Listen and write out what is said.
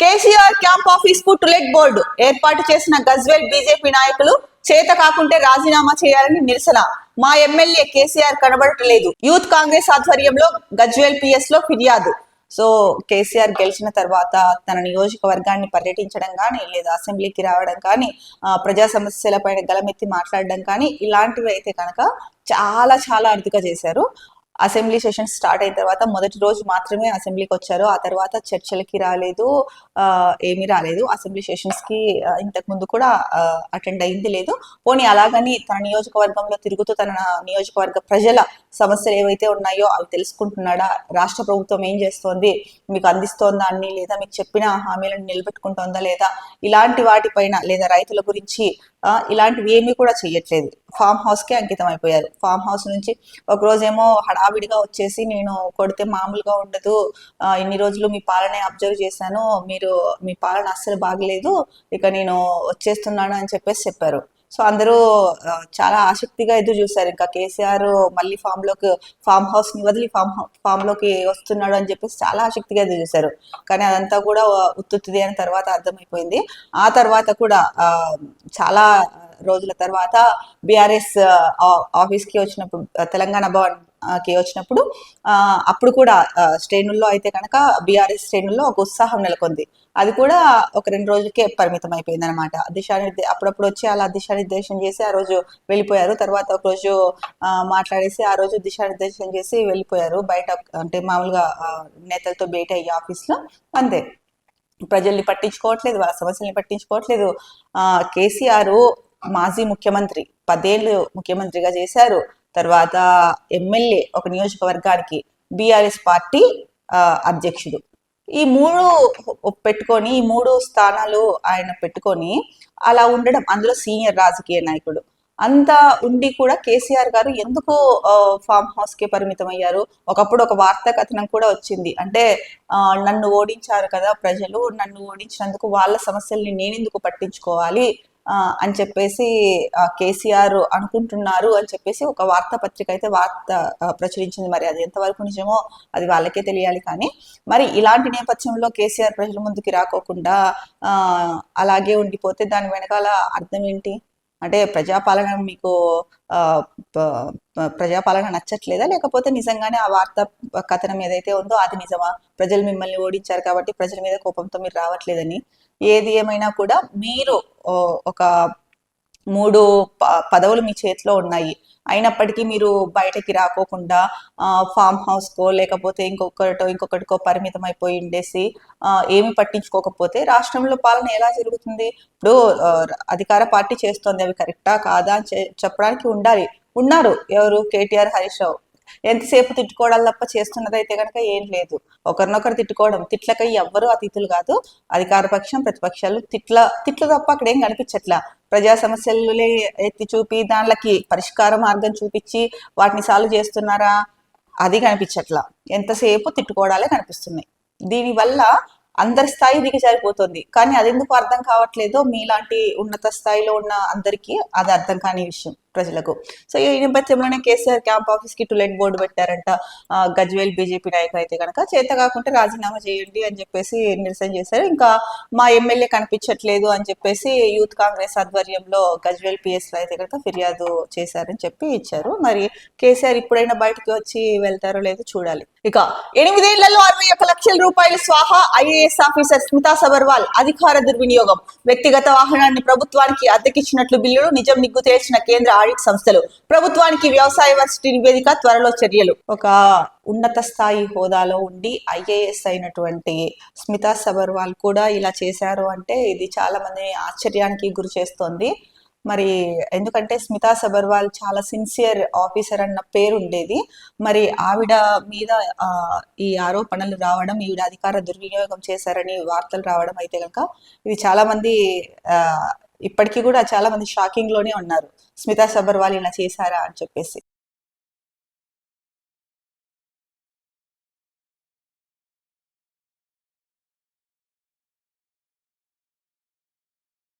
KCR camp office కు to-let board ఏర్పాటు చేసిన గజ్వేల్ బీజేపీ నాయకులు చేత కాకుంటే రాజీనామా చేయాలని నిరసన. మా ఎమ్మెల్యే కేసీఆర్ కనబడటలేదు. యూత్ కాంగ్రెస్ ఆధ్వర్యంలో గజ్వేల్ పిఎస్ లో ఫిర్యాదు. సో కేసీఆర్ గెలిచిన తర్వాత తన నియోజకవర్గాన్ని పర్యటించడం కానీ లేదా అసెంబ్లీకి రావడం కానీ ప్రజా సమస్యలపైన గలమెత్తి మాట్లాడడం కానీ ఇలాంటివి అయితే కనుక చాలా చాలా అరుదుగా చేశారు. అసెంబ్లీ సెషన్ స్టార్ట్ అయిన తర్వాత మొదటి రోజు మాత్రమే అసెంబ్లీకి వచ్చారు. ఆ తర్వాత చర్చలకి రాలేదు, ఏమీ రాలేదు. అసెంబ్లీ సెషన్స్ కి ఇంతకు ముందు కూడా అటెండ్ అయింది లేదు. పోనీ అలాగని తన నియోజకవర్గంలో తిరుగుతూ తన నియోజకవర్గ ప్రజల సమస్యలు ఏవైతే ఉన్నాయో అవి తెలుసుకుంటున్నాడా, రాష్ట్ర ప్రభుత్వం ఏం చేస్తోంది, మీకు అందిస్తోందా అన్ని, లేదా మీకు చెప్పిన హామీలను నిలబెట్టుకుంటోందా లేదా, ఇలాంటి వాటిపైన, లేదా రైతుల గురించి ఇలాంటివి ఏమీ కూడా చెయ్యట్లేదు. ఫామ్ హౌస్ కే అంకితం అయిపోయారు. ఫామ్ హౌస్ నుంచి ఒక రోజేమో హడావిడిగా వచ్చేసి నేను కొడితే మామూలుగా ఉండదు, ఇన్ని రోజులు మీ పాలన అబ్జర్వ్ చేశాను, మీ పాలన అస్సలు బాగలేదు, ఇక నేను వచ్చేస్తున్నాను అని చెప్పేసి చెప్పారు. సో అందరూ చాలా ఆసక్తిగా ఎదురు చూశారు. ఇంకా కేసీఆర్ మళ్ళీ ఫామ్ హౌస్ ని వదిలి ఫామ్ లోకి వస్తున్నాడు అని చెప్పేసి చాలా ఆసక్తిగా ఎదురు చూశారు. కానీ అదంతా కూడా ఉత్తుత్తిది అని తర్వాత అర్థమైపోయింది. ఆ తర్వాత కూడా చాలా రోజుల తర్వాత బీఆర్ఎస్ ఆఫీస్ కి వచ్చినప్పుడు, తెలంగాణ భవన్ కి వచ్చినప్పుడు అప్పుడు కూడా శ్రేణుల్లో అయితే కనుక బీఆర్ఎస్ శ్రేణుల్లో ఒక ఉత్సాహం నెలకొంది. అది కూడా ఒక 2 రోజులకే పరిమితం అయిపోయింది అనమాట. అప్పుడప్పుడు వచ్చి అలా దిశానిర్దేశం చేసి ఆ రోజు వెళ్ళిపోయారు. తర్వాత ఒక రోజు మాట్లాడేసి ఆ రోజు దిశానిర్దేశం చేసి వెళ్ళిపోయారు బయట, అంటే మామూలుగా నేతలతో భేటీ అయ్యి ఆఫీస్లో. అంతే, ప్రజల్ని పట్టించుకోవట్లేదు, వాళ్ళ సమస్యల్ని పట్టించుకోవట్లేదు. కేసీఆర్ మాజీ ముఖ్యమంత్రి, 10 ఏళ్ళు ముఖ్యమంత్రిగా చేశారు. తర్వాత ఎమ్మెల్యే ఒక నియోజకవర్గానికి, బీఆర్ఎస్ పార్టీ అధ్యక్షుడు. ఈ 3 పెట్టుకొని, ఈ 3 స్థానాలు ఆయన పెట్టుకొని అలా ఉండడం, అందులో సీనియర్ రాజకీయ నాయకుడు అంతా ఉండి కూడా కేసీఆర్ గారు ఎందుకు ఫామ్ హౌస్ కి పరిమితం అయ్యారు? ఒకప్పుడు ఒక వార్తా కథనం కూడా వచ్చింది, అంటే నన్ను ఓడించారు కదా ప్రజలు, నన్ను ఓడించినందుకు వాళ్ళ సమస్యల్ని నేనెందుకు పట్టించుకోవాలి అని చెప్పేసి కేసీఆర్ అనుకుంటున్నారు అని చెప్పేసి ఒక వార్తాపత్రిక అయితే వార్త ప్రచురించింది. మరి అది ఎంతవరకు నిజమో అది వాళ్ళకే తెలియాలి. కానీ మరి ఇలాంటి నేపథ్యంలో కేసీఆర్ ప్రజల ముందుకి రాకోకుండా అలాగే ఉండిపోతే దాని వెనకాల అర్థం ఏంటి? అంటే ప్రజాపాలన నచ్చట్లేదా, లేకపోతే నిజంగానే ఆ వార్తా కథనం ఏదైతే ఉందో అది నిజమా? ప్రజలు మిమ్మల్ని ఓడించారు కాబట్టి ప్రజల మీద కోపంతో మీరు రావట్లేదని. ఏది ఏమైనా కూడా మీరు ఒక 3 పదవులు మీ చేతిలో ఉన్నాయి, అయినప్పటికీ మీరు బయటకి రాకోకుండా ఫామ్ హౌస్ కో లేకపోతే ఇంకొకటికో పరిమితం అయిపోయి ఉండేసి ఏమి పట్టించుకోకపోతే రాష్ట్రంలో పాలన ఎలా జరుగుతుంది? ఇప్పుడు అధికార పార్టీ చేస్తోంది, అవి కరెక్టా కాదా అని చెప్పడానికి ఉన్నారు ఎవరు? కేటీఆర్, హరీష్ రావు. ఎంతసేపు తిట్టుకోవడాలు తప్ప చేస్తున్నదైతే కనుక ఏం లేదు. ఒకరినొకరు తిట్టుకోవడం, తిట్లకై ఎవ్వరూ అతిథులు కాదు. అధికార పక్షం, ప్రతిపక్షాలు తిట్లు తప్ప అక్కడ ఏం కనిపించట్లా. ప్రజా సమస్యలు ఎత్తి చూపి దానికి పరిష్కార మార్గం చూపించి వాటిని సాల్వ్ చేస్తున్నారా? అది కనిపించట్లా. ఎంతసేపు తిట్టుకోవడాలే కనిపిస్తున్నాయి. దీనివల్ల అందరి స్థాయి దిగజారిపోతుంది. కానీ అది ఎందుకు అర్థం కావట్లేదో మీలాంటి ఉన్నత స్థాయిలో ఉన్న అందరికీ అది అర్థం కాని విషయం ప్రజలకు. సో ఈ నేపథ్యంలోనే కేసీఆర్ క్యాంప్ ఆఫీస్ కి టులెట్ బోర్డు పెట్టారంట. గజ్వేల్ బీజేపీ నాయకులు అయితే కనుక చేత కాకుంటే రాజీనామా చేయండి అని చెప్పేసి నిరసన చేశారు. ఇంకా మా ఎమ్మెల్యే కనిపించట్లేదు అని చెప్పేసి యూత్ కాంగ్రెస్ ఆధ్వర్యంలో గజ్వేల్ పిఎస్ లో అయితే కనుక ఫిర్యాదు చేశారని చెప్పి ఇచ్చారు. మరి కేసీఆర్ ఇప్పుడైనా బయటకు వచ్చి వెళ్తారో లేదో చూడాలి. ఇక 8 ఏళ్లలో 61 లక్షల రూపాయలు స్వాహా. ఐఏఎస్ ఆఫీసర్ స్మితా సబర్వాల్ అధికార దుర్వినియోగం. వ్యక్తిగత వాహనాన్ని ప్రభుత్వానికి అద్దెకిచ్చినట్లు బిల్లులు, నిజం నిగ్గు తేల్చిన కేంద్ర ఆడిట్ సంస్థలు. ప్రభుత్వానికి వ్యవసాయ వర్సిటీ నివేదిక, త్వరలో చర్యలు. ఒక ఉన్నత స్థాయి హోదాలో ఉండి ఐఏఎస్ అయినటువంటి స్మితా సబర్వాల్ కూడా ఇలా చేశారు అంటే ఇది చాలా మంది ఆశ్చర్యానికి గురి చేస్తోంది. మరి ఎందుకంటే స్మితా సబర్వాల్ చాలా సిన్సియర్ ఆఫీసర్ అన్న పేరు ఉండేది. మరి ఆవిడ మీద ఈ ఆరోపణలు రావడం, ఈవిడ అధికార దుర్వినియోగం చేశారని వార్తలు రావడం అయితే కనుక ఇది చాలా మంది ఇప్పటికీ కూడా చాలా మంది షాకింగ్ లోనే ఉన్నారు. స్మితా సబర్వాల్ ఇలా చేశారా అని చెప్పేసి.